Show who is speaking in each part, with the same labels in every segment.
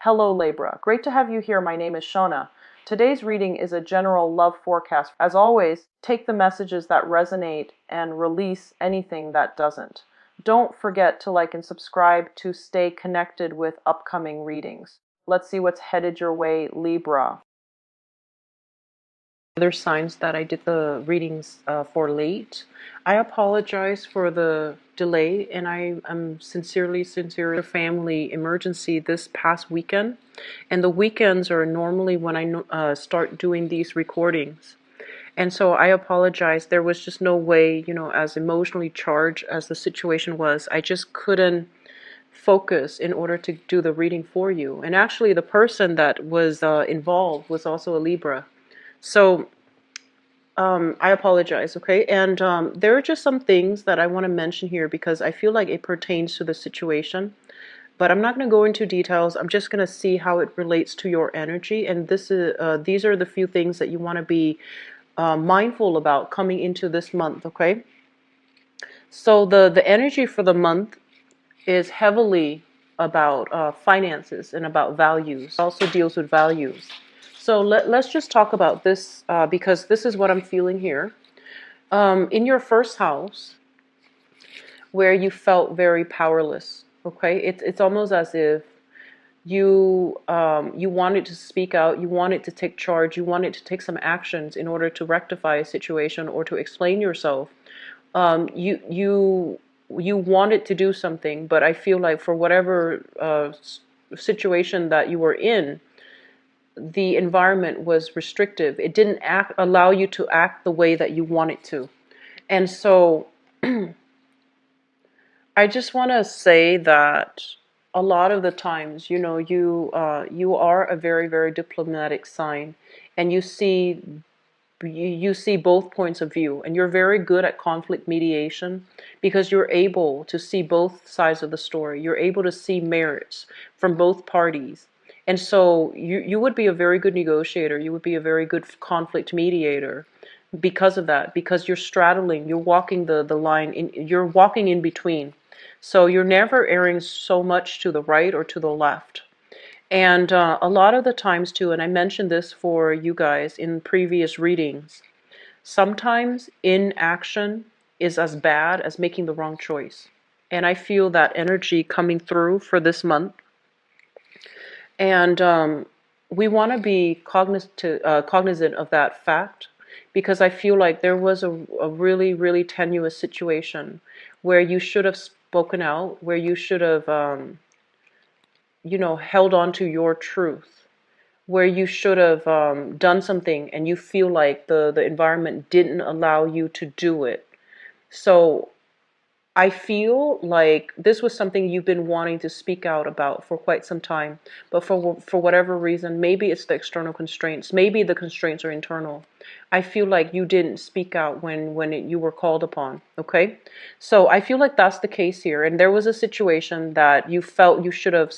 Speaker 1: Hello Libra, great to have you here. My name is Shona. Today's reading is a general love forecast. As always, take the messages that resonate and release anything that doesn't. Don't forget to like and subscribe to stay connected with upcoming readings. Let's see what's headed your way, Libra. Other signs that I did the readings for late. I apologize for the delay, and I am sincerely family emergency this past weekend, and the weekends are normally when I start doing these recordings. And so I apologize. There was just no way, as emotionally charged as the situation was, I just couldn't focus in order to do the reading for you. And actually, the person that was involved was also a Libra. So I apologize, okay? And there are just some things that I want to mention here because I feel like it pertains to the situation. But I'm not going to go into details. I'm just going to see how it relates to your energy. And these are the few things that you want to be mindful about coming into this month, okay? So the energy for the month is heavily about finances and about values. It also deals with values. So let's just talk about this because this is what I'm feeling here. In your first house, where you felt very powerless, okay? It's almost as if you wanted to speak out, you wanted to take charge, you wanted to take some actions in order to rectify a situation or to explain yourself. You wanted to do something, but I feel like for whatever situation that you were in, the environment was restrictive. It didn't allow you to act the way that you wanted to. And so I just want to say that a lot of the times, you are a very, very diplomatic sign, and you see both points of view, and you're very good at conflict mediation because you're able to see both sides of the story. You're able to see merits from both parties. And so you would be a very good negotiator. You would be a very good conflict mediator because of that, because you're straddling, you're walking the line, you're walking in between. So you're never erring so much to the right or to the left. And a lot of the times too, and I mentioned this for you guys in previous readings, sometimes inaction is as bad as making the wrong choice. And I feel that energy coming through for this month. And we want to be cognizant of that fact, because I feel like there was a really, really tenuous situation where you should have spoken out, where you should have, held on to your truth, where you should have done something and you feel like the environment didn't allow you to do it. So I feel like this was something you've been wanting to speak out about for quite some time, but for whatever reason, maybe it's the external constraints, maybe the constraints are internal. I feel like you didn't speak out when you were called upon, okay? So I feel like that's the case here, and there was a situation that you felt you should have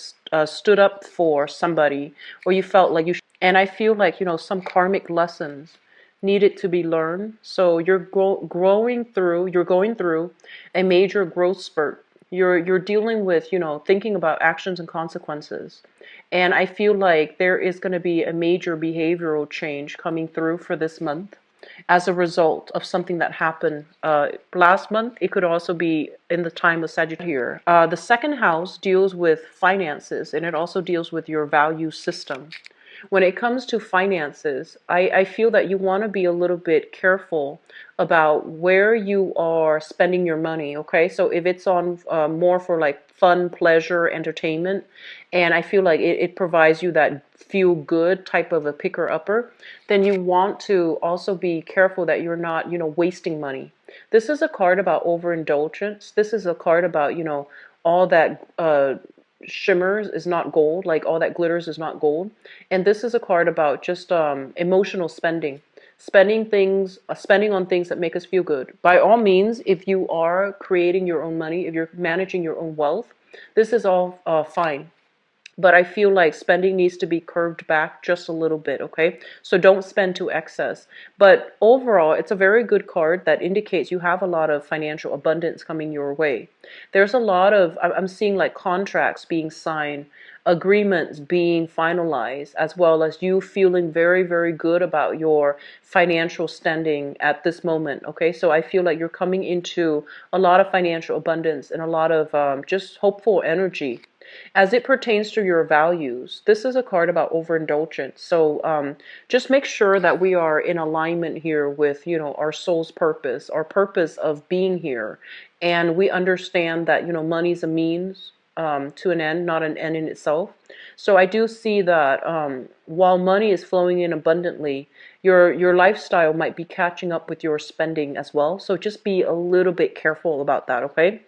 Speaker 1: stood up for somebody, or you felt like and I feel like, some karmic lessons needed to be learned. So you're going through a major growth spurt. You're dealing with, thinking about actions and consequences. And I feel like there is going to be a major behavioral change coming through for this month as a result of something that happened last month. It could also be in the time of Sagittarius here. The second house deals with finances, and it also deals with your value system. When it comes to finances, I feel that you want to be a little bit careful about where you are spending your money, okay? So if it's on more for like fun, pleasure, entertainment, and I feel like it provides you that feel good type of a picker-upper, then you want to also be careful that you're not, wasting money. This is a card about overindulgence. This is a card about, all that shimmers is not gold, like all that glitters is not gold. And this is a card about just emotional spending. Spending on things that make us feel good. By all means, if you are creating your own money, if you're managing your own wealth, this is all fine. But I feel like spending needs to be curved back just a little bit, okay? So don't spend to excess. But overall, it's a very good card that indicates you have a lot of financial abundance coming your way. There's a lot of, I'm seeing like contracts being signed, agreements being finalized, as well as you feeling very, very good about your financial standing at this moment, okay? So I feel like you're coming into a lot of financial abundance and a lot of just hopeful energy. As it pertains to your values, this is a card about overindulgence. So just make sure that we are in alignment here with, our soul's purpose, our purpose of being here. And we understand that, money's a means to an end, not an end in itself. So I do see that while money is flowing in abundantly, your lifestyle might be catching up with your spending as well. So just be a little bit careful about that, okay?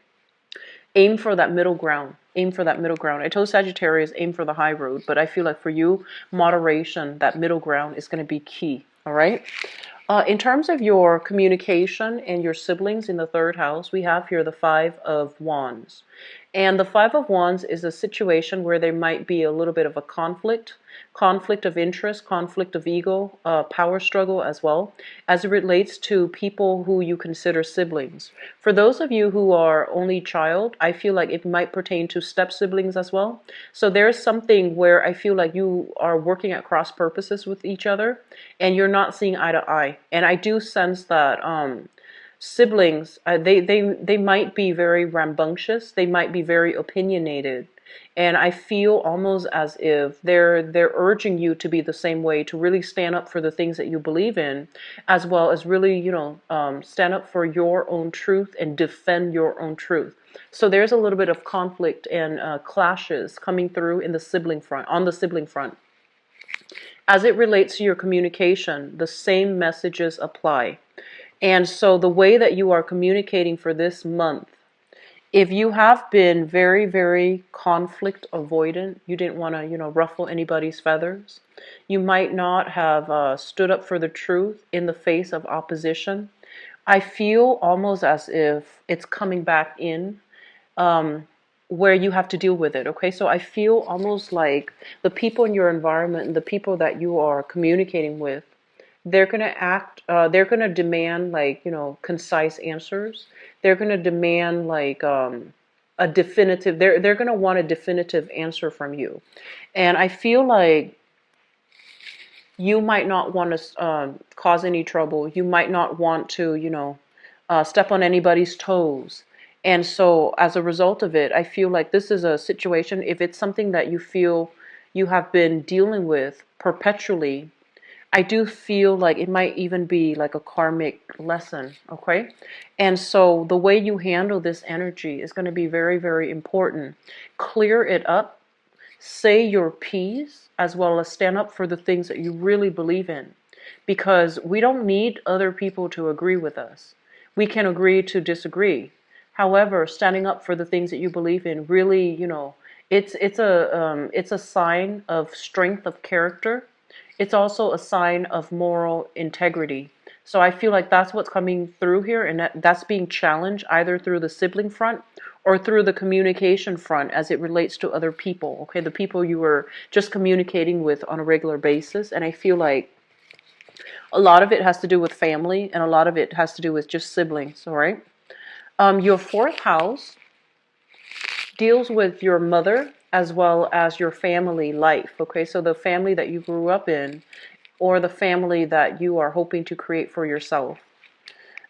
Speaker 1: Aim for that middle ground. Aim for that middle ground. I told Sagittarius, aim for the high road, but I feel like for you, moderation, that middle ground is going to be key. All right. In terms of your communication and your siblings in the third house, we have here the Five of Wands. And the Five of Wands is a situation where there might be a little bit of a conflict of interest, conflict of ego, power struggle as well, as it relates to people who you consider siblings. For those of you who are only child, I feel like it might pertain to step siblings as well. So there's something where I feel like you are working at cross purposes with each other and you're not seeing eye to eye. And I do sense that siblings, they might be very rambunctious, they might be very opinionated, and I feel almost as if they're urging you to be the same way, to really stand up for the things that you believe in, as well as really stand up for your own truth and defend your own truth. So there's a little bit of conflict and clashes coming through in the sibling front, on the sibling front. As it relates to your communication, the same messages apply. And so the way that you are communicating for this month, if you have been very, very conflict avoidant, you didn't want to, ruffle anybody's feathers, you might not have stood up for the truth in the face of opposition. I feel almost as if it's coming back in where you have to deal with it, okay? So I feel almost like the people in your environment and the people that you are communicating with, they're going to they're going to demand like, concise answers. They're going to demand like a definitive, they're going to want a definitive answer from you. And I feel like you might not want to cause any trouble. You might not want to, step on anybody's toes. And so as a result of it, I feel like this is a situation, if it's something that you feel you have been dealing with perpetually, I do feel like it might even be like a karmic lesson, okay? And so the way you handle this energy is going to be very, very important. Clear it up, say your piece, as well as stand up for the things that you really believe in. Because we don't need other people to agree with us. We can agree to disagree. However, standing up for the things that you believe in really, it's a sign of strength of character. It's also a sign of moral integrity. So I feel like that's what's coming through here, and that's being challenged either through the sibling front or through the communication front as it relates to other people, okay? The people you were just communicating with on a regular basis. And I feel like a lot of it has to do with family, and a lot of it has to do with just siblings, all right? Your fourth house deals with your mother as well as your family life, okay? So the family that you grew up in or the family that you are hoping to create for yourself.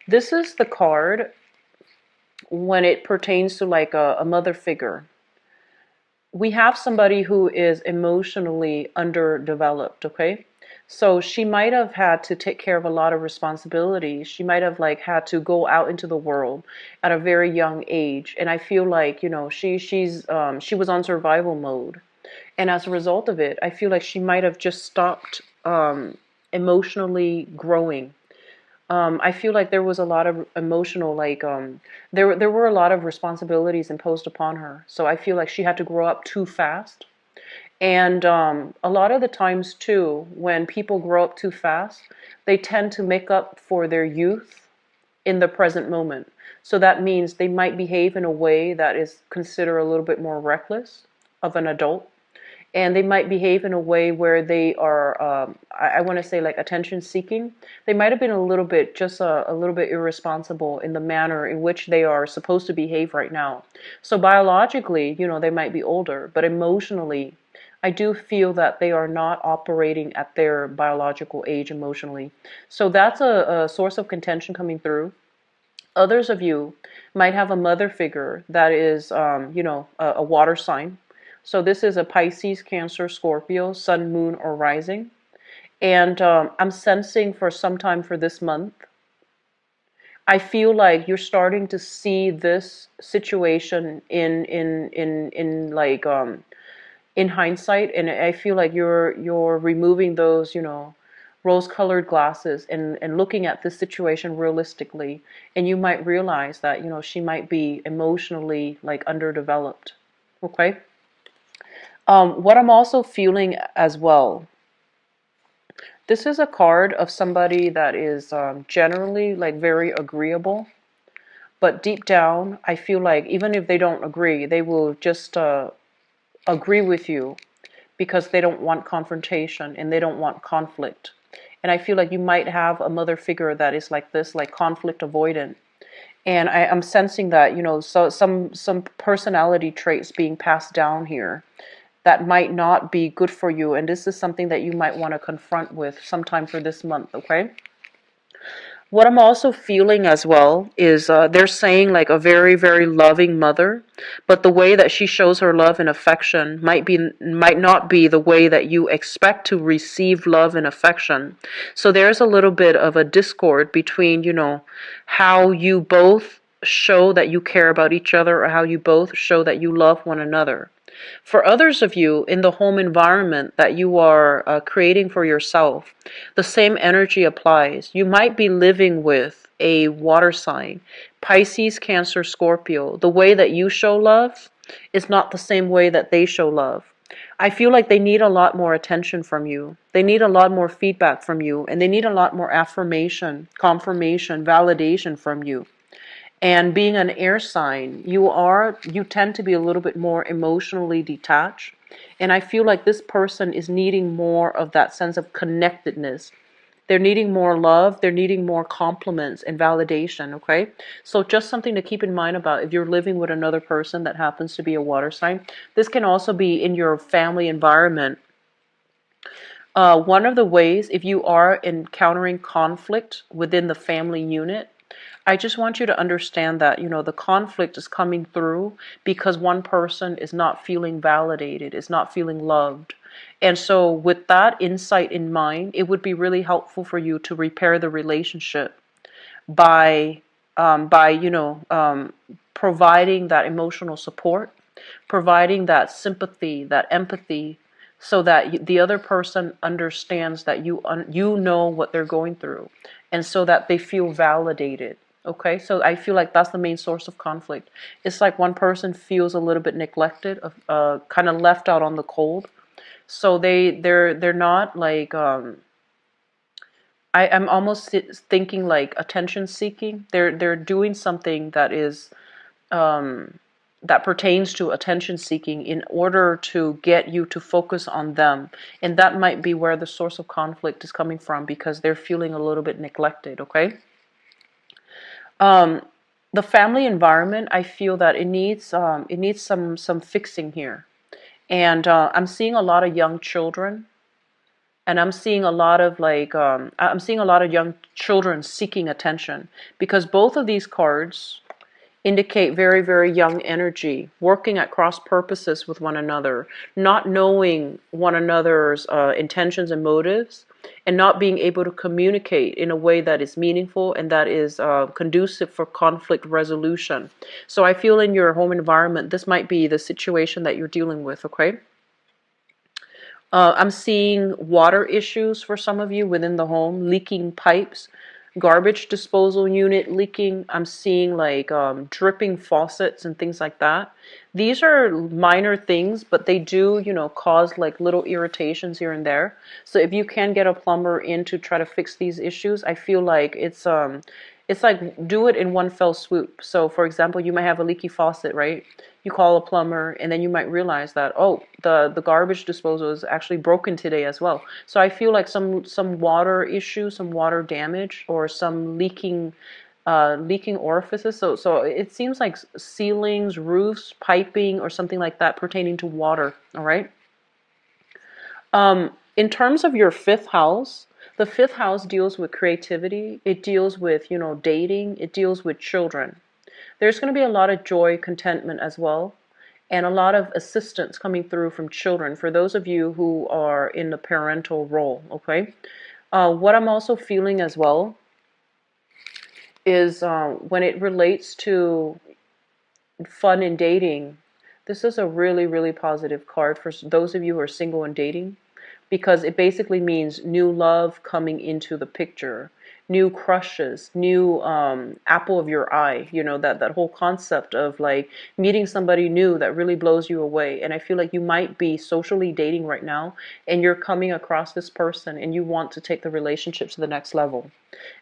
Speaker 1: This is the card when it pertains to like a mother figure. We have somebody who is emotionally underdeveloped, okay? So she might have had to take care of a lot of responsibilities. She might have like had to go out into the world at a very young age. And I feel like, she was on survival mode. And as a result of it, I feel like she might have just stopped emotionally growing. I feel like there was a lot of emotional, like, there were a lot of responsibilities imposed upon her. So I feel like she had to grow up too fast. And a lot of the times, too, when people grow up too fast, they tend to make up for their youth in the present moment. So that means they might behave in a way that is considered a little bit more reckless of an adult. and they might behave in a way where they are, I want to say like attention seeking. They might have been a little bit, just a little bit irresponsible in the manner in which they are supposed to behave right now. So biologically, they might be older, but emotionally, I do feel that they are not operating at their biological age emotionally. So that's a source of contention coming through. Others of you might have a mother figure that is, a water sign. So this is a Pisces, Cancer, Scorpio, Sun, Moon, or Rising. And I'm sensing for some time for this month, I feel like you're starting to see this situation in hindsight, and I feel like you're removing those, rose-colored glasses and looking at this situation realistically, and you might realize that, she might be emotionally like underdeveloped. Okay. What I'm also feeling as well, this is a card of somebody that is generally like very agreeable, but deep down, I feel like even if they don't agree, they will just agree with you because they don't want confrontation and they don't want conflict. And I feel like you might have a mother figure that is like this, like conflict avoidant. And I'm sensing that, so some personality traits being passed down here that might not be good for you. And this is something that you might want to confront with sometime for this month, okay? What I'm also feeling as well is they're saying like a very, very loving mother, but the way that she shows her love and affection might not be the way that you expect to receive love and affection. So there's a little bit of a discord between, how you both show that you care about each other or how you both show that you love one another. For others of you in the home environment that you are creating for yourself, the same energy applies. You might be living with a water sign, Pisces, Cancer, Scorpio. The way that you show love is not the same way that they show love. I feel like they need a lot more attention from you. They need a lot more feedback from you, and they need a lot more affirmation, confirmation, validation from you. And being an air sign, you tend to be a little bit more emotionally detached. And I feel like this person is needing more of that sense of connectedness. They're needing more love, they're needing more compliments and validation, okay? So just something to keep in mind about if you're living with another person that happens to be a water sign. This can also be in your family environment. One of the ways, if you are encountering conflict within the family unit, I just want you to understand that, the conflict is coming through because one person is not feeling validated, is not feeling loved. And so with that insight in mind, it would be really helpful for you to repair the relationship by, providing that emotional support, providing that sympathy, that empathy, so that the other person understands that you know what they're going through, and so that they feel validated. Okay, so I feel like that's the main source of conflict. It's like one person feels a little bit neglected, kind of left out on the cold. So they're not like I'm almost thinking like attention seeking. They're doing something that is that pertains to attention seeking in order to get you to focus on them. And that might be where the source of conflict is coming from because they're feeling a little bit neglected, okay? Um, the family environment, I feel that it needs some fixing here. And I'm seeing a lot of young children, and I'm seeing a lot of I'm seeing a lot of young children seeking attention because both of these cards indicate very, very young energy, working at cross purposes with one another, not knowing one another's intentions and motives, and not being able to communicate in a way that is meaningful and that is conducive for conflict resolution. So I feel in your home environment, this might be the situation that you're dealing with, okay? I'm seeing water issues for some of you within the home, leaking pipes, garbage disposal unit leaking. I'm seeing like dripping faucets and things like that. These are minor things, but they do, cause like little irritations here and there. So if you can get a plumber in to try to fix these issues, I feel like it's like do it in one fell swoop. So for example, you might have a leaky faucet, right? You call a plumber, and then you might realize that, oh, the garbage disposal is actually broken today as well. So I feel like some water issue, some water damage, or some leaking orifices. So it seems like ceilings, roofs, piping, or something like that pertaining to water. All right. In terms of your fifth house, the fifth house deals with creativity. It deals with, dating. It deals with children. There's going to be a lot of joy, contentment as well, and a lot of assistance coming through from children for those of you who are in the parental role. Okay. What I'm also feeling as well is when it relates to fun in dating, this is a really, really positive card for those of you who are single and dating, because it basically means new love coming into the picture, new crushes, new apple of your eye, that whole concept of like meeting somebody new that really blows you away. And I feel like you might be socially dating right now, and you're coming across this person and you want to take the relationship to the next level.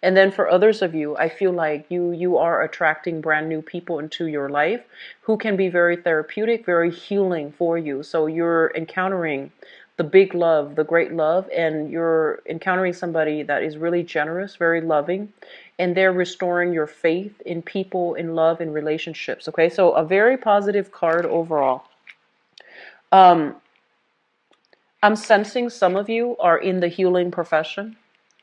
Speaker 1: And then for others of you, I feel like you are attracting brand new people into your life who can be very therapeutic, very healing for you. So you're encountering the big love, the great love, and you're encountering somebody that is really generous, very loving, and they're restoring your faith in people, in love, in relationships. Okay, so a very positive card overall. Um, I'm sensing some of you are in the healing profession.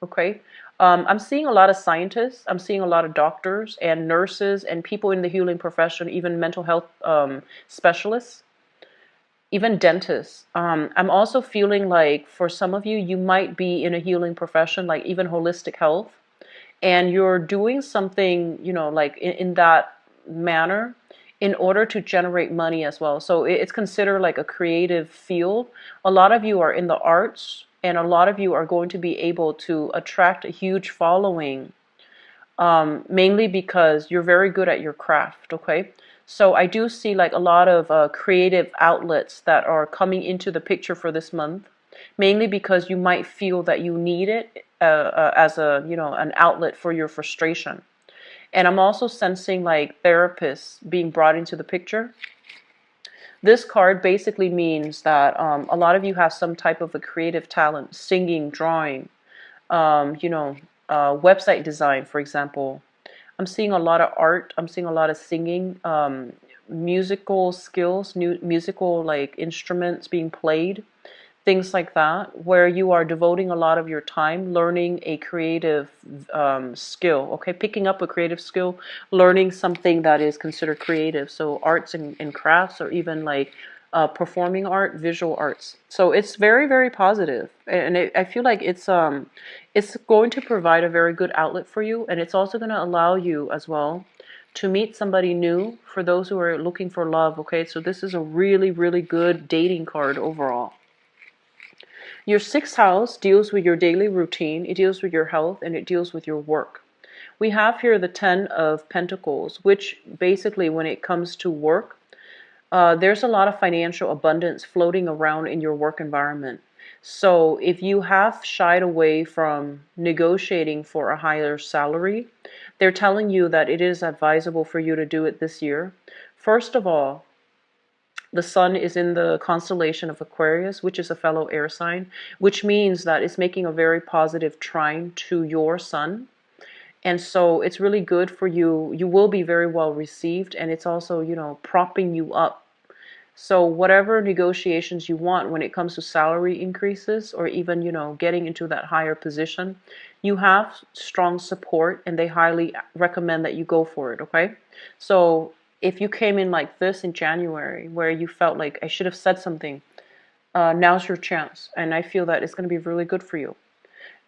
Speaker 1: Okay. I'm seeing a lot of scientists. I'm seeing a lot of doctors and nurses and people in the healing profession, even mental health specialists, even dentists. I'm also feeling like for some of you, you might be in a healing profession, like even holistic health, and you're doing something, like in that manner in order to generate money as well. So it's considered like a creative field. A lot of you are in the arts, and a lot of you are going to be able to attract a huge following, mainly because you're very good at your craft. Okay. So I do see like a lot of creative outlets that are coming into the picture for this month, mainly because you might feel that you need it as an outlet for your frustration. And I'm also sensing like therapists being brought into the picture. This card basically means that a lot of you have some type of a creative talent, singing, drawing, um, you know, website design, for example. I'm seeing a lot of art. I'm seeing a lot of singing, musical skills, new musical like instruments being played, things like that, where you are devoting a lot of your time learning a creative skill, okay? Picking up a creative skill, learning something that is considered creative. So arts and crafts, or even like performing art, visual arts. So it's very, very positive. And I feel like it's going to provide a very good outlet for you. And it's also going to allow you as well to meet somebody new for those who are looking for love, okay? So this is a really, really good dating card overall. Your sixth house deals with your daily routine, it deals with your health, and it deals with your work. We have here the Ten of Pentacles, which basically, when it comes to work, there's a lot of financial abundance floating around in your work environment. So if you have shied away from negotiating for a higher salary, they're telling you that it is advisable for you to do it this year. First of all, the sun is in the constellation of Aquarius, which is a fellow air sign, which means that it's making a very positive trine to your sun. And so it's really good for you. You will be very well received, and it's also, propping you up. So whatever negotiations you want when it comes to salary increases, or even, getting into that higher position, you have strong support, and they highly recommend that you go for it, okay? So if you came in like this in January, where you felt like I should have said something, now's your chance. And I feel that it's going to be really good for you.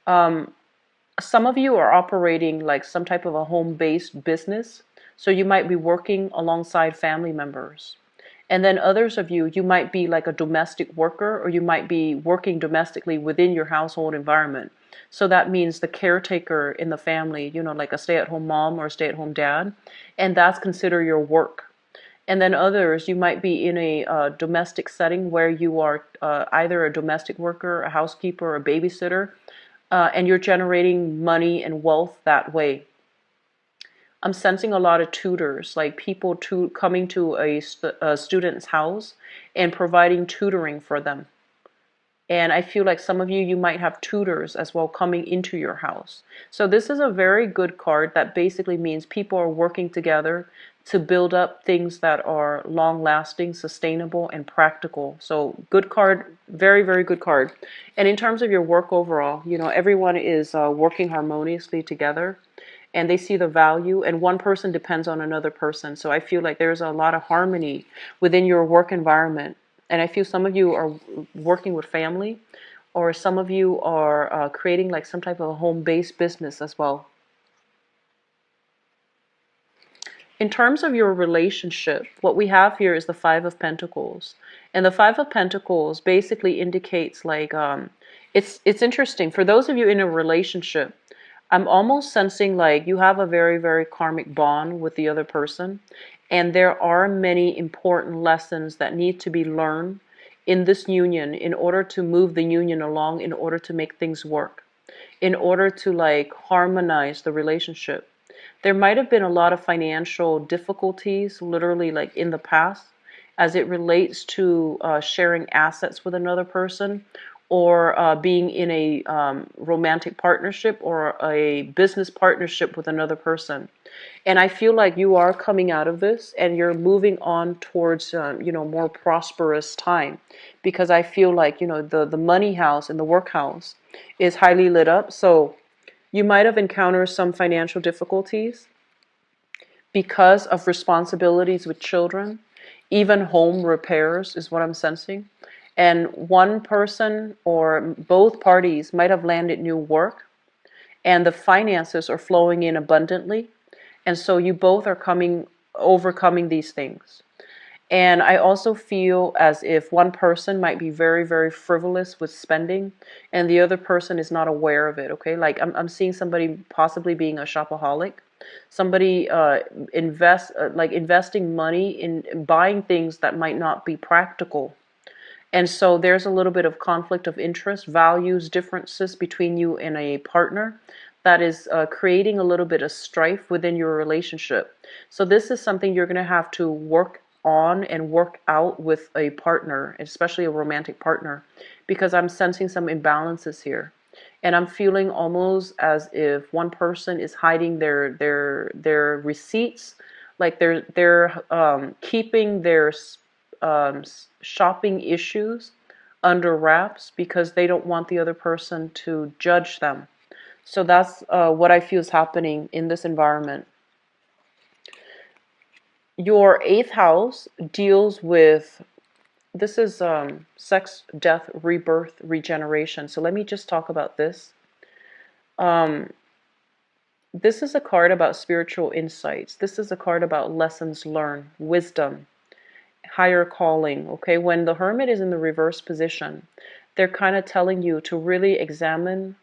Speaker 1: Some of you are operating like some type of a home-based business. So you might be working alongside family members. And then others of you, you might be like a domestic worker, or you might be working domestically within your household environment. So that means the caretaker in the family, like a stay-at-home mom or a stay-at-home dad, and that's considered your work. And then others, you might be in a domestic setting where you are either a domestic worker, a housekeeper, or a babysitter, and you're generating money and wealth that way. I'm sensing a lot of tutors, like people coming to a student's house and providing tutoring for them. And I feel like some of you might have tutors as well coming into your house. So this is a very good card that basically means people are working together to build up things that are long lasting, sustainable, and practical. So good card, very, very good card. And in terms of your work overall, everyone is working harmoniously together and they see the value, and one person depends on another person. So I feel like there's a lot of harmony within your work environment. And I feel some of you are working with family, or some of you are creating like some type of a home-based business as well. In terms of your relationship, what we have here is the Five of Pentacles. And the Five of Pentacles basically indicates like, it's interesting. For those of you in a relationship, I'm almost sensing like you have a very, very karmic bond with the other person. And there are many important lessons that need to be learned in this union in order to move the union along, in order to make things work, in order to like harmonize the relationship. There might have been a lot of financial difficulties, literally like in the past, as it relates to sharing assets with another person, or being in a romantic partnership or a business partnership with another person. And I feel like you are coming out of this and you're moving on towards, more prosperous time, because I feel like, the money house and the work house is highly lit up. So you might have encountered some financial difficulties because of responsibilities with children, even home repairs is what I'm sensing. And one person or both parties might have landed new work and the finances are flowing in abundantly. And so you both are overcoming these things. And I also feel as if one person might be very, very frivolous with spending and the other person is not aware of it, okay? Like I'm seeing somebody possibly being a shopaholic, somebody investing money in buying things that might not be practical. And so there's a little bit of conflict of interest, values differences between you and a partner that is creating a little bit of strife within your relationship. So this is something you're going to have to work on and work out with a partner, especially a romantic partner, because I'm sensing some imbalances here. And I'm feeling almost as if one person is hiding their receipts, like they're keeping their shopping issues under wraps because they don't want the other person to judge them. So that's what I feel is happening in this environment. Your eighth house deals with, this is sex, death, rebirth, regeneration. So let me just talk about this. This is a card about spiritual insights. This is a card about lessons learned, wisdom, higher calling. Okay, when the Hermit is in the reverse position, they're kind of telling you to really examine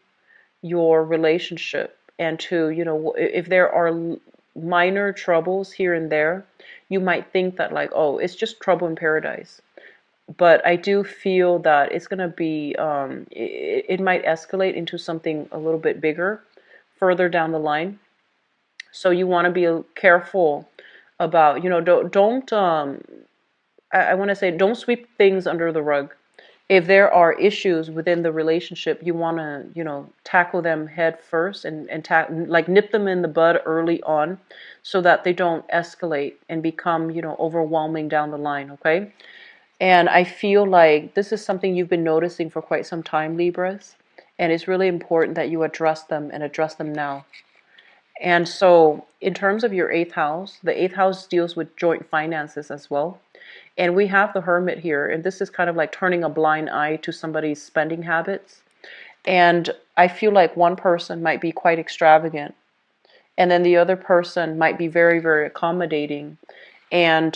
Speaker 1: your relationship and to, if there are minor troubles here and there, you might think that like, oh, it's just trouble in paradise. But I do feel that it's going to be, it might escalate into something a little bit bigger further down the line. So you want to be careful about, don't I want to say, don't sweep things under the rug. If there are issues within the relationship, you want to, tackle them head first and like nip them in the bud early on so that they don't escalate and become, overwhelming down the line, okay? And I feel like this is something you've been noticing for quite some time, Libras, and it's really important that you address them and address them now. And so in terms of your eighth house, the eighth house deals with joint finances as well. And we have the Hermit here, and this is kind of like turning a blind eye to somebody's spending habits. And I feel like one person might be quite extravagant, and then the other person might be very, very accommodating, and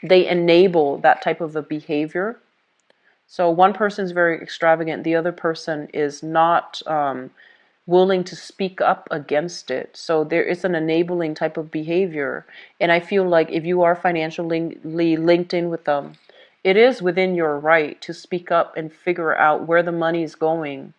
Speaker 1: they enable that type of a behavior. So one person is very extravagant, the other person is not willing to speak up against it. So there is an enabling type of behavior. And I feel like if you are financially linked in with them, it is within your right to speak up and figure out where the money is going.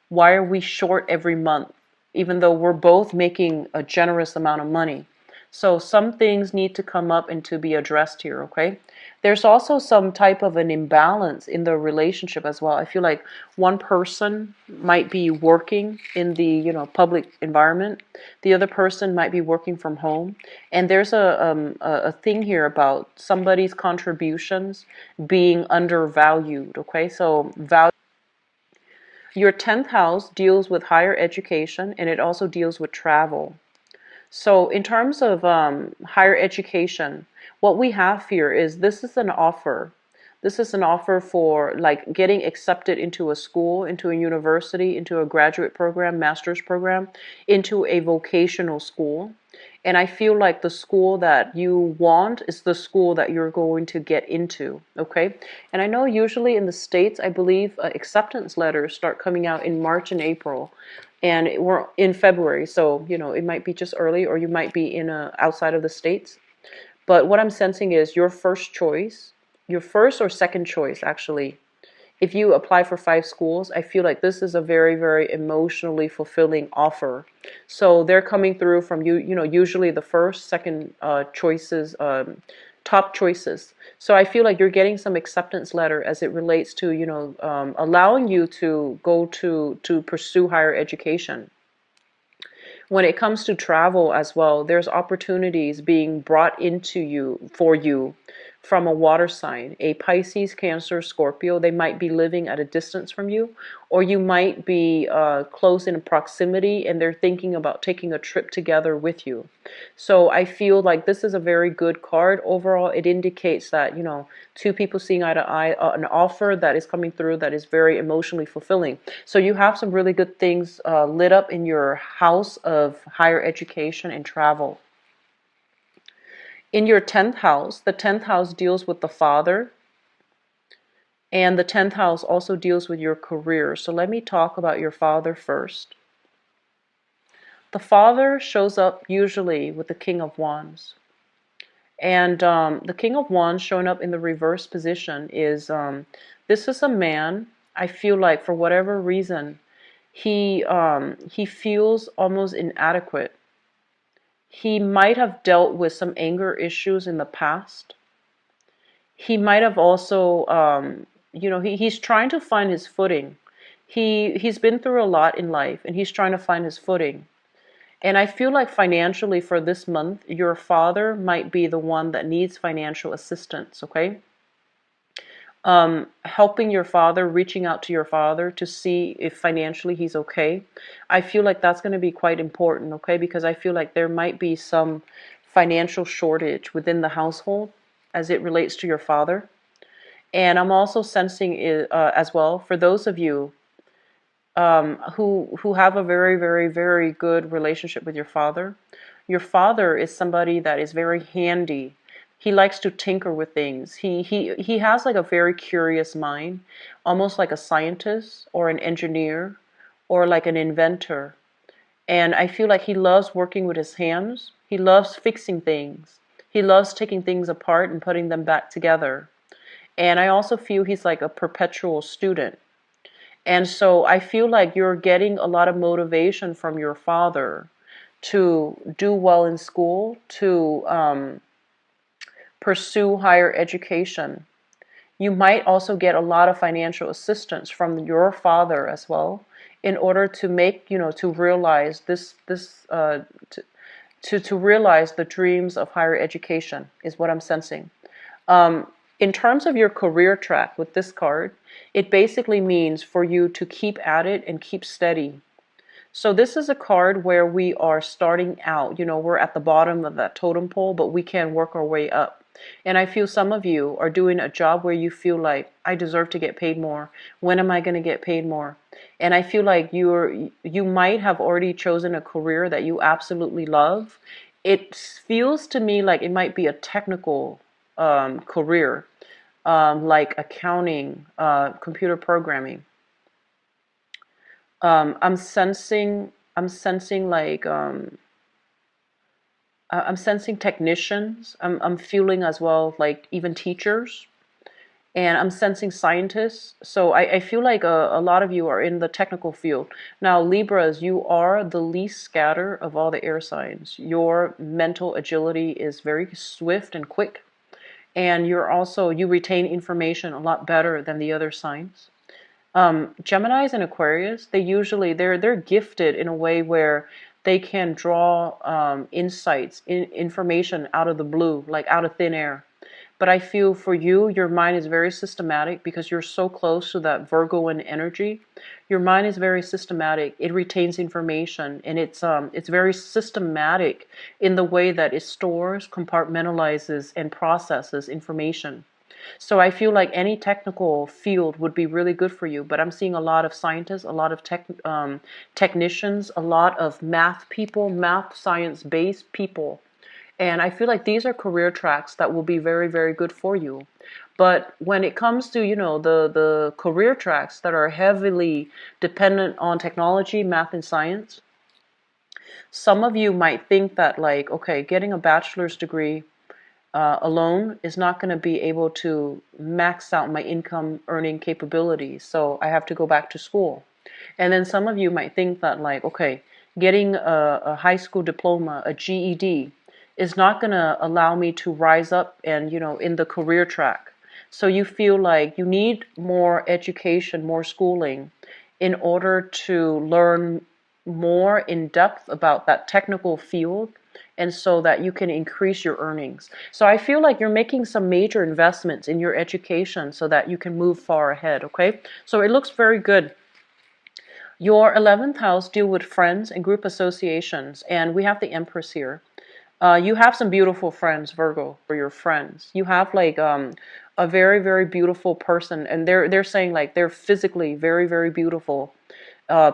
Speaker 1: Why are we short every month? even though we're both making a generous amount of money. So some things need to come up and to be addressed here, okay? There's also some type of an imbalance in the relationship as well. I feel like one person might be working in the, public environment. The other person might be working from home. And there's a thing here about somebody's contributions being undervalued, okay? So your 10th house deals with higher education, and it also deals with travel. So in terms of higher education, what we have here is this is an offer. This is an offer for like getting accepted into a school, into a university, into a graduate program, master's program, into a vocational school. And I feel like the school that you want is the school that you're going to get into, okay? And I know usually in the States, I believe acceptance letters start coming out in March and April, and we're in February, so it might be just early, or you might be in outside of the States. But what I'm sensing is your first choice, your first or second choice actually, if you apply for 5 schools, I feel like this is a very, very emotionally fulfilling offer. So they're coming through from usually the first, second choices, top choices. So I feel like you're getting some acceptance letter as it relates to, allowing you to go to pursue higher education. When it comes to travel as well, there's opportunities being brought into you for you from a water sign, a Pisces, Cancer, Scorpio. They might be living at a distance from you, or you might be close in proximity and they're thinking about taking a trip together with you. So I feel like this is a very good card. Overall, it indicates that, two people seeing eye to eye, an offer that is coming through that is very emotionally fulfilling. So you have some really good things lit up in your house of higher education and travel. In your 10th house, the 10th house deals with the father, and the 10th house also deals with your career. So let me talk about your father first. The father shows up usually with the King of Wands. And the King of Wands showing up in the reverse position is this is a man, I feel like for whatever reason, he feels almost inadequate. He might have dealt with some anger issues in the past. He might have also, he's trying to find his footing. He's been through a lot in life, and he's trying to find his footing. And I feel like financially for this month, your father might be the one that needs financial assistance, okay? Helping your father, reaching out to your father to see if financially he's okay. I feel like that's going to be quite important, okay? Because I feel like there might be some financial shortage within the household as it relates to your father. And I'm also sensing as well, for those of you who have a very, very, very good relationship with your father is somebody that is very handy. He likes to tinker with things. He has like a very curious mind, almost like a scientist or an engineer or like an inventor. And I feel like he loves working with his hands. He loves fixing things. He loves taking things apart and putting them back together. And I also feel he's like a perpetual student. And so I feel like you're getting a lot of motivation from your father to do well in school, to pursue higher education. You might also get a lot of financial assistance from your father as well, in order to make, to realize to realize the dreams of higher education is what I'm sensing. In terms of your career track with this card, it basically means for you to keep at it and keep steady. So this is a card where we are starting out, we're at the bottom of that totem pole, but we can work our way up. And I feel some of you are doing a job where you feel like, I deserve to get paid more. When am I going to get paid more? And I feel like you might have already chosen a career that you absolutely love. It feels to me like it might be a technical career, like accounting, computer programming. I'm sensing like I'm sensing technicians. I'm feeling as well like even teachers. and I'm sensing scientists. So I feel like a lot of you are in the technical field. Now, Libras, you are the least scatter of all the air signs. Your mental agility is very swift and quick, and you retain information a lot better than the other signs. Geminis and Aquarius, they're gifted in a way where they can draw insights, information out of the blue, like out of thin air. But I feel for you, your mind is very systematic because you're so close to that Virgoan energy. Your mind is very systematic. It retains information, and it's very systematic in the way that it stores, compartmentalizes, and processes information. So I feel like any technical field would be really good for you. But I'm seeing a lot of scientists, a lot of technicians, a lot of math people, math science-based people. And I feel like these are career tracks that will be very, very good for you. But when it comes to, the career tracks that are heavily dependent on technology, math, and science, some of you might think that, like, okay, getting a bachelor's degree alone is not going to be able to max out my income earning capabilities. So I have to go back to school. And then some of you might think that, like, okay, getting a high school diploma, a GED, is not going to allow me to rise up and, in the career track. So you feel like you need more education, more schooling in order to learn more in depth about that technical field, and so that you can increase your earnings. So I feel like you're making some major investments in your education so that you can move far ahead, okay? So it looks very good. Your 11th house deal with friends and group associations, and we have the Empress here. You have some beautiful friends, Virgo, for your friends. You have like a very, very beautiful person, and they're saying like they're physically very, very beautiful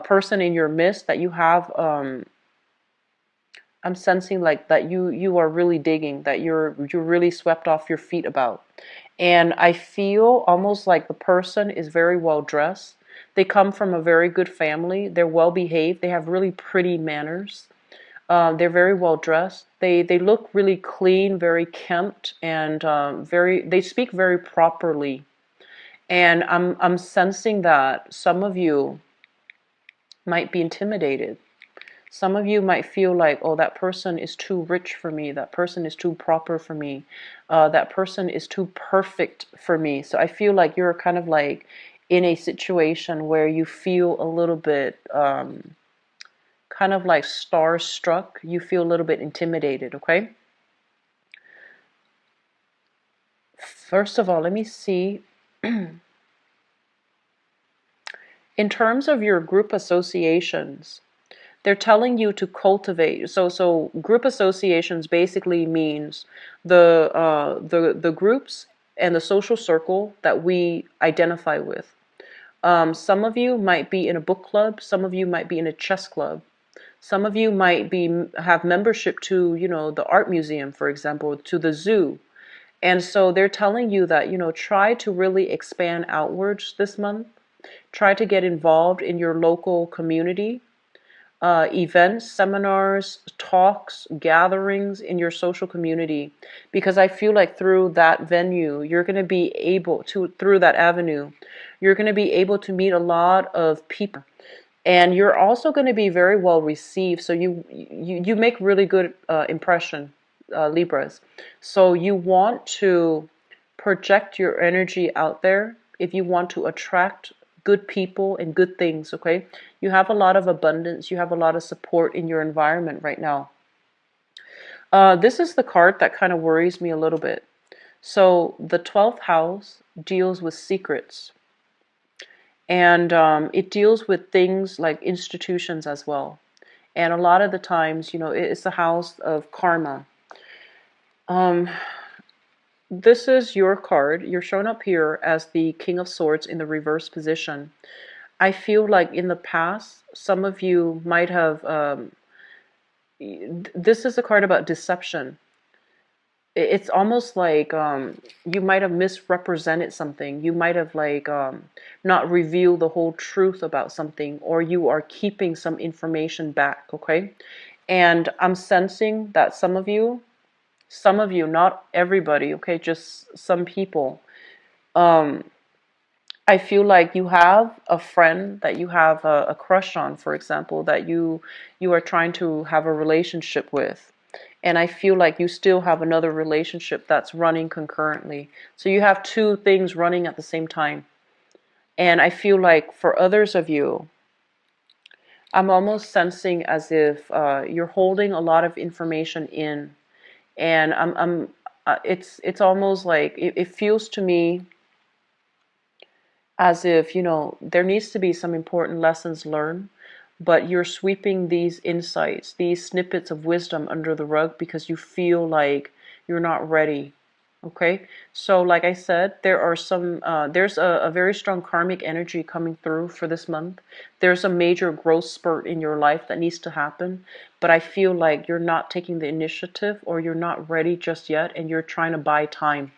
Speaker 1: person in your midst that you have. I'm sensing like that you are really digging, that you're really swept off your feet about. And I feel almost like the person is very well dressed. They come from a very good family. They're well behaved. They have really pretty manners. They're very well dressed. They look really clean, very kempt, and they speak very properly. And I'm sensing that some of you might be intimidated. Some of you might feel like, oh, that person is too rich for me. That person is too proper for me. That person is too perfect for me. So I feel like you're kind of like in a situation where you feel a little bit kind of like starstruck. You feel a little bit intimidated, okay? First of all, let me see. In terms of your group associations, they're telling you to cultivate. So group associations basically means the groups and the social circle that we identify with. Some of you might be in a book club. Some of you might be in a chess club. Some of you might have membership to, the art museum, for example, to the zoo. And so they're telling you that, try to really expand outwards this month. Try to get involved in your local community, events, seminars, talks, gatherings in your social community. Because I feel like through that venue, you're going to be able to, through that avenue, you're going to be able to meet a lot of people. And you're also going to be very well received. So you make really good impression, Libras. So you want to project your energy out there if you want to attract good people and good things, okay? You have a lot of abundance. You have a lot of support in your environment right now. This is the card that kind of worries me a little bit. So the 12th house deals with secrets. And it deals with things like institutions as well. And a lot of the times, it's the house of karma. This is your card. You're shown up here as the King of Swords in the reverse position. I feel like in the past, some of you might have, this is a card about deception. It's almost like you might have misrepresented something. You might have like not revealed the whole truth about something, or you are keeping some information back, okay? And I'm sensing that some of you, not everybody, okay, just some people, Um, I feel like you have a friend that you have a crush on, for example, that you are trying to have a relationship with. And I feel like you still have another relationship that's running concurrently. So you have two things running at the same time. And I feel like for others of you, I'm almost sensing as if you're holding a lot of information in, and it's almost like it feels to me as if, there needs to be some important lessons learned, but you're sweeping these insights, these snippets of wisdom under the rug because you feel like you're not ready. Okay, so like I said, there's a very strong karmic energy coming through for this month. There's a major growth spurt in your life that needs to happen, but I feel like you're not taking the initiative or you're not ready just yet and you're trying to buy time.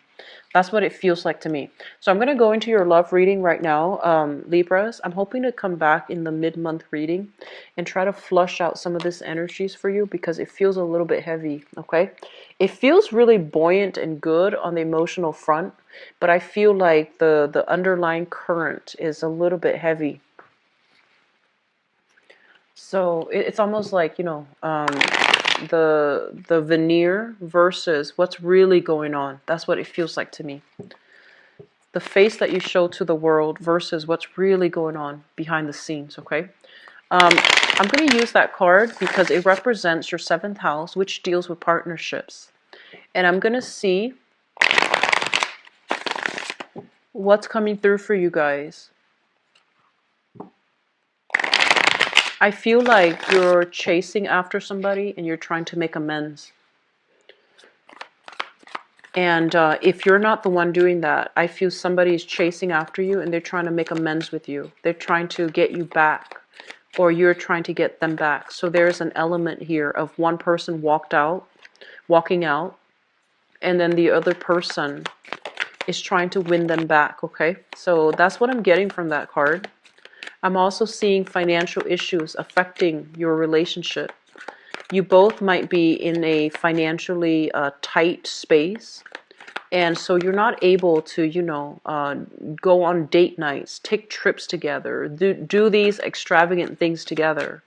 Speaker 1: That's what it feels like to me. So I'm going to go into your love reading right now, Libras. I'm hoping to come back in the mid-month reading and try to flush out some of this energies for you because it feels a little bit heavy, okay? It feels really buoyant and good on the emotional front, but I feel like the underlying current is a little bit heavy. So it's almost like, the veneer versus what's really going on. That's what it feels like to me. The face that you show to the world versus what's really going on behind the scenes, okay? I'm going to use that card because it represents your 7th house, which deals with partnerships. And I'm going to see what's coming through for you guys. I feel like you're chasing after somebody and you're trying to make amends. And if you're not the one doing that, I feel somebody is chasing after you and they're trying to make amends with you. They're trying to get you back, or you're trying to get them back. So there's an element here of one person walking out, and then the other person is trying to win them back, okay? So that's what I'm getting from that card. I'm also seeing financial issues affecting your relationship. You both might be in a financially tight space. And so you're not able to, go on date nights, take trips together, do these extravagant things together.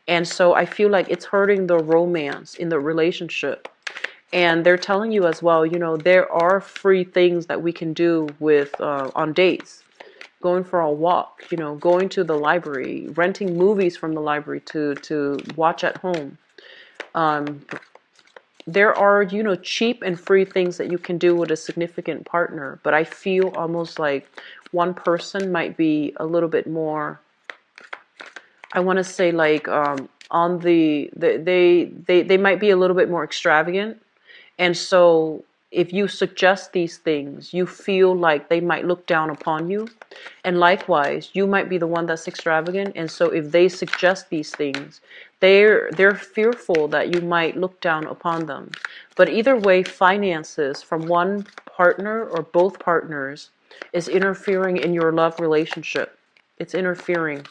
Speaker 1: And so I feel like it's hurting the romance in the relationship. And they're telling you as well, there are free things that we can do with on dates. Going for a walk, going to the library, renting movies from the library to watch at home. There are, cheap and free things that you can do with a significant partner, but I feel almost like one person might be a little bit more, I want to say like on they might be a little bit more extravagant. And so if you suggest these things, you feel like they might look down upon you. And likewise, you might be the one that's extravagant. And so if they suggest these things, they're fearful that you might look down upon them. But either way, finances from one partner or both partners is interfering in your love relationship. It's interfering.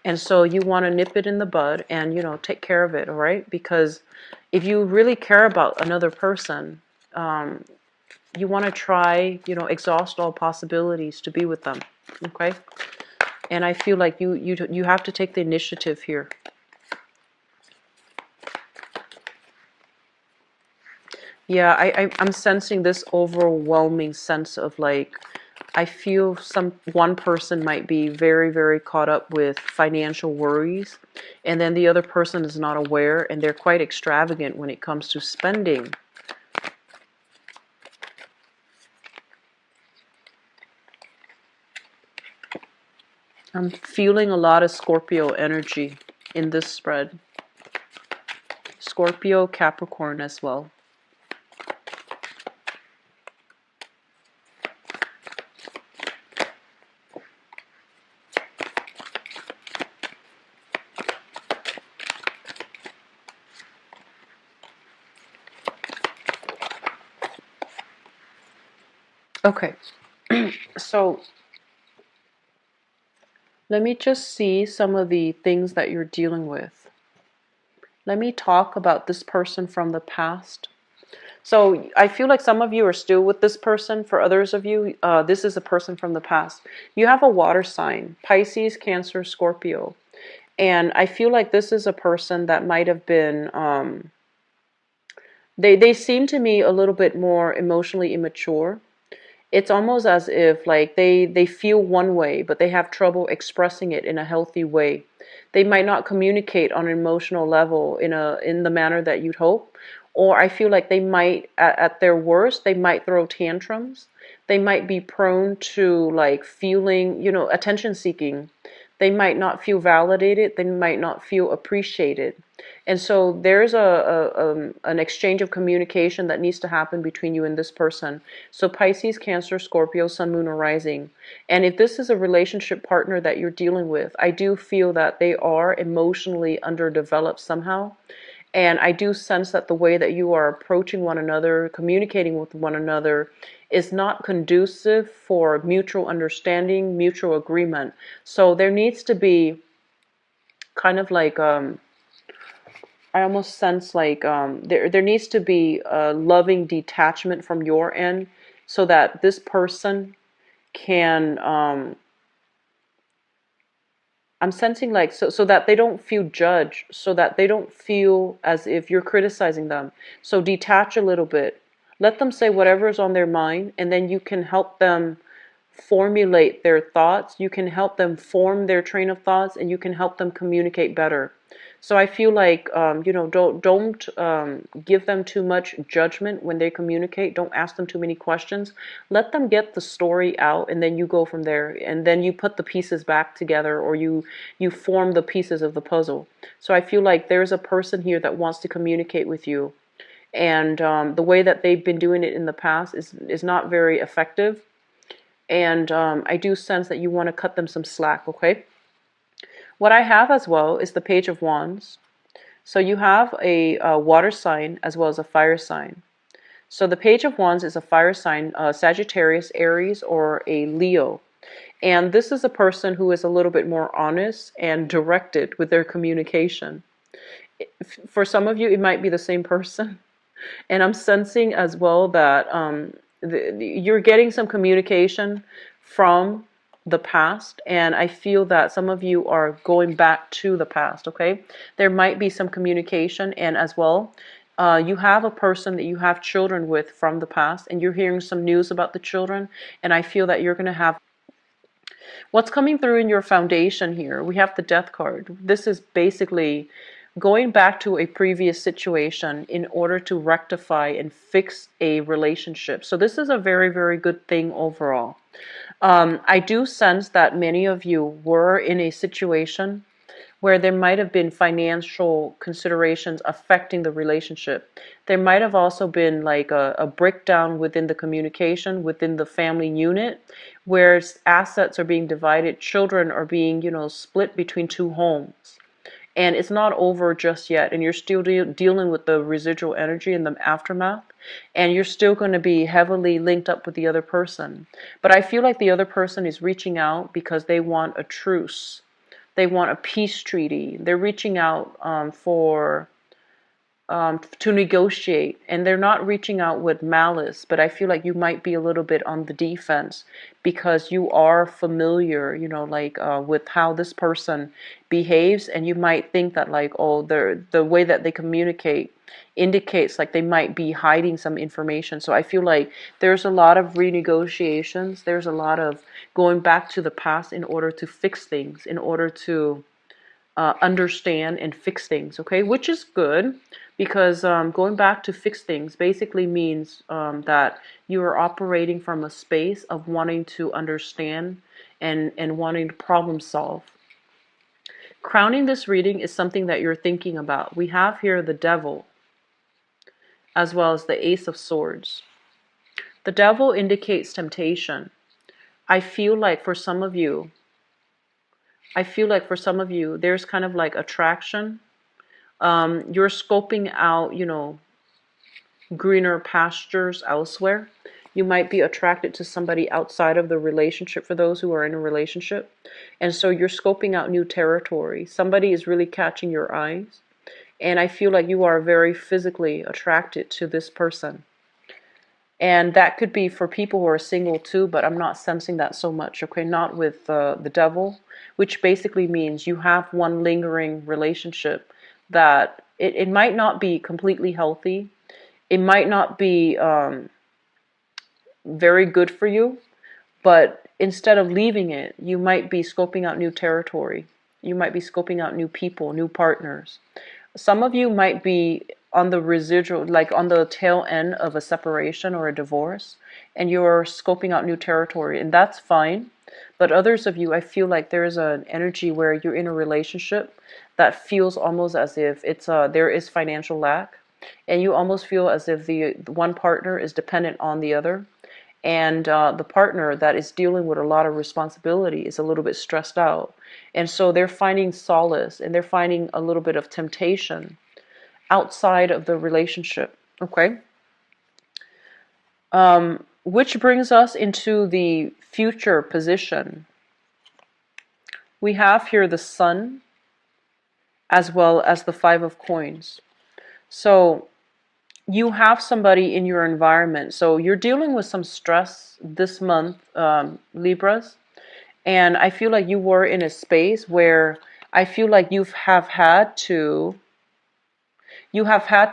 Speaker 1: And so you want to nip it in the bud and, take care of it, all right? Because if you really care about another person, you want to try, exhaust all possibilities to be with them, okay? And I feel like you have to take the initiative here. Yeah, I'm sensing this overwhelming sense of like, I feel one person might be very, very caught up with financial worries, and then the other person is not aware, and they're quite extravagant when it comes to spending. I'm feeling a lot of Scorpio energy in this spread. Scorpio, Capricorn as well. Okay, so let me just see some of the things that you're dealing with. Let me talk about this person from the past. So I feel like some of you are still with this person. For others of you, this is a person from the past. You have a water sign, Pisces, Cancer, Scorpio. And I feel like this is a person that might have been, they seem to me a little bit more emotionally immature. It's almost as if like they feel one way, but they have trouble expressing it in a healthy way. They might not communicate on an emotional level in the manner that you'd hope. Or I feel like they might at their worst, they might throw tantrums. They might be prone to like feeling, attention seeking. They might not feel validated. They might not feel appreciated. And so there's an exchange of communication that needs to happen between you and this person. So Pisces, Cancer, Scorpio, Sun, Moon, or Rising. And if this is a relationship partner that you're dealing with, I do feel that they are emotionally underdeveloped somehow. And I do sense that the way that you are approaching one another, communicating with one another, is not conducive for mutual understanding, mutual agreement. So there needs to be kind of like I almost sense like there needs to be a loving detachment from your end, so that this person can I'm sensing like so that they don't feel judged, so that they don't feel as if you're criticizing them. So detach a little bit. Let them say whatever is on their mind, and then you can help them formulate their thoughts. You can help them form their train of thoughts, and you can help them communicate better. So I feel like don't give them too much judgment when they communicate. Don't ask them too many questions. Let them get the story out, and then you go from there. And then you put the pieces back together, or you form the pieces of the puzzle. So I feel like there's a person here that wants to communicate with you, and the way that they've been doing it in the past is not very effective. And I do sense that you want to cut them some slack. Okay. What I have as well is the Page of Wands. So you have a water sign as well as a fire sign. So the Page of Wands is a fire sign, Sagittarius, Aries, or a Leo. And this is a person who is a little bit more honest and directed with their communication. For some of you, it might be the same person. And I'm sensing as well that you're getting some communication from the past, and I feel that some of you are going back to the past. Okay, there might be some communication, and as well, you have a person that you have children with from the past, and you're hearing some news about the children, and I feel that you're going to have what's coming through in your foundation here. We have the Death card. This is basically going back to a previous situation in order to rectify and fix a relationship. So this is a very, very good thing overall. I do sense that many of you were in a situation where there might have been financial considerations affecting the relationship. There might have also been like a breakdown within the communication, within the family unit, where assets are being divided, children are being, split between two homes. And it's not over just yet, and you're still dealing with the residual energy and the aftermath, and you're still going to be heavily linked up with the other person. But I feel like the other person is reaching out because they want a truce. They want a peace treaty. They're reaching out to negotiate, and they're not reaching out with malice, but I feel like you might be a little bit on the defense because you are familiar, with how this person behaves, and you might think that like, oh, the way that they communicate indicates like they might be hiding some information. So I feel like there's a lot of renegotiations, there's a lot of going back to the past in order to fix things, in order to understand and fix things, okay? Which is good because going back to fix things basically means that you are operating from a space of wanting to understand and wanting to problem solve. Crowning this reading is something that you're thinking about. We have here the Devil as well as the Ace of Swords. The Devil indicates temptation. I feel like for some of you, there's kind of like attraction. You're scoping out, greener pastures elsewhere. You might be attracted to somebody outside of the relationship for those who are in a relationship. And so you're scoping out new territory. Somebody is really catching your eyes. And I feel like you are very physically attracted to this person. And that could be for people who are single too, but I'm not sensing that so much, okay? Not with the devil, which basically means you have one lingering relationship that it might not be completely healthy. It might not be very good for you, but instead of leaving it, you might be scoping out new territory. You might be scoping out new people, new partners. Some of you might be on the residual, like on the tail end of a separation or a divorce, and you're scoping out new territory, and that's fine. But others of you, I feel like there's an energy where you're in a relationship that feels almost as if there is financial lack, and you almost feel as if the one partner is dependent on the other, and the partner that is dealing with a lot of responsibility is a little bit stressed out, and so they're finding solace and they're finding a little bit of temptation outside of the relationship. Okay. Which brings us into the future position. We have here the sun as well as the five of coins. So you have somebody in your environment. So you're dealing with some stress this month, Libras. And I feel like you were in a space where I feel like you have had to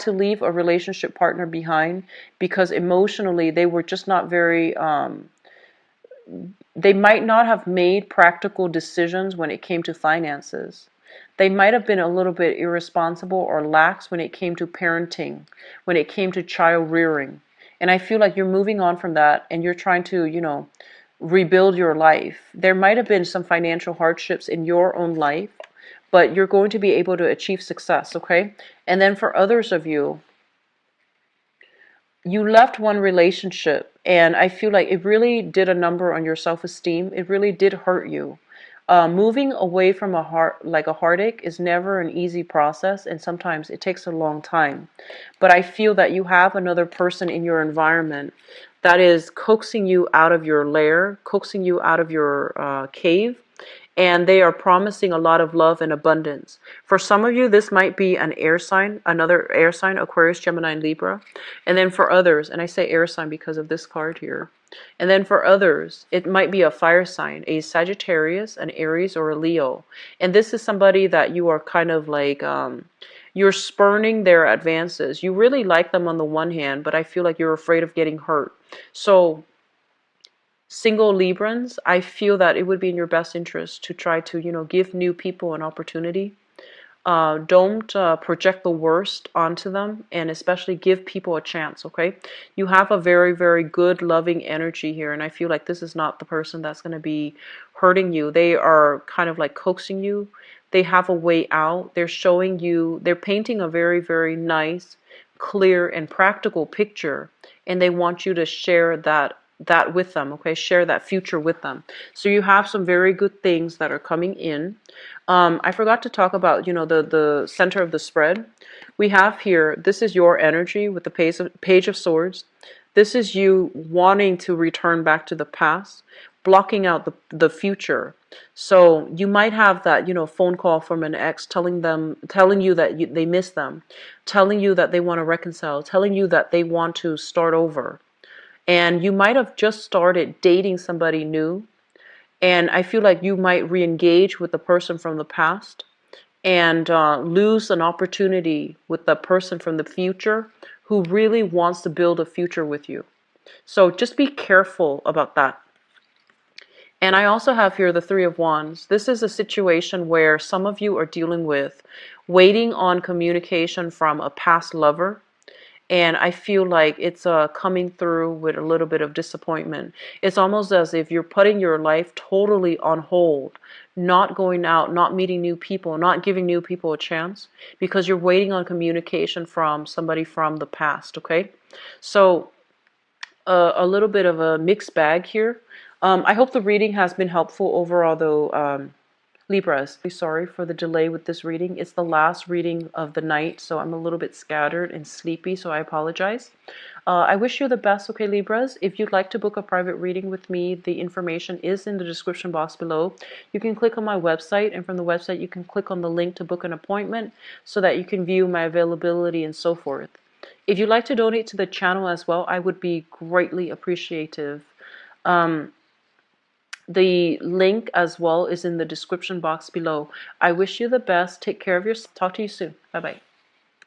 Speaker 1: leave a relationship partner behind because emotionally they were just not very they might not have made practical decisions when it came to finances. They might have been a little bit irresponsible or lax when it came to parenting, when it came to child rearing. And I feel like you're moving on from that and you're trying to, rebuild your life. There might have been some financial hardships in your own life, but you're going to be able to achieve success, okay? And then for others of you, you left one relationship and I feel like it really did a number on your self-esteem. It really did hurt you. Moving away from a heartache is never an easy process, and sometimes it takes a long time. But I feel that you have another person in your environment that is coaxing you out of your lair, coaxing you out of your cave, and they are promising a lot of love and abundance. For some of you, this might be an air sign, another air sign, Aquarius, Gemini, and Libra. And then for others, and I say air sign because of this card here. And then for others, it might be a fire sign, a Sagittarius, an Aries, or a Leo. And this is somebody that you are kind of like, you're spurning their advances. You really like them on the one hand, but I feel like you're afraid of getting hurt. So single Librans, I feel that it would be in your best interest to try to, give new people an opportunity. Don't project the worst onto them, and especially give people a chance, okay? You have a very, very good, loving energy here, and I feel like this is not the person that's going to be hurting you. They are kind of like coaxing you. They have a way out. They're showing you, they're painting a very, very nice, clear, and practical picture, and they want you to share that with them, okay? Share that future with them. So you have some very good things that are coming in. I forgot to talk about, the center of the spread. We have here, this is your energy with the Page of Swords. This is you wanting to return back to the past, blocking out the future. So you might have that, phone call from an ex telling you that they miss them, telling you that they want to reconcile, telling you that they want to start over. And you might have just started dating somebody new, and I feel like you might re-engage with the person from the past and lose an opportunity with the person from the future who really wants to build a future with you. So just be careful about that. And I also have here the Three of Wands. This is a situation where some of you are dealing with waiting on communication from a past lover. And I feel like it's coming through with a little bit of disappointment. It's almost as if you're putting your life totally on hold, not going out, not meeting new people, not giving new people a chance, because you're waiting on communication from somebody from the past, okay? So a little bit of a mixed bag here. I hope the reading has been helpful overall, though. Libras, sorry for the delay with this reading. It's the last reading of the night, so I'm a little bit scattered and sleepy, so I apologize. I wish you the best, okay, Libras? If you'd like to book a private reading with me, the information is in the description box below. You can click on my website, and from the website you can click on the link to book an appointment so that you can view my availability and so forth. If you'd like to donate to the channel as well, I would be greatly appreciative. Um, the link as well is in the description box below. I wish you the best. Take care of yourself. Talk to you soon. Bye bye.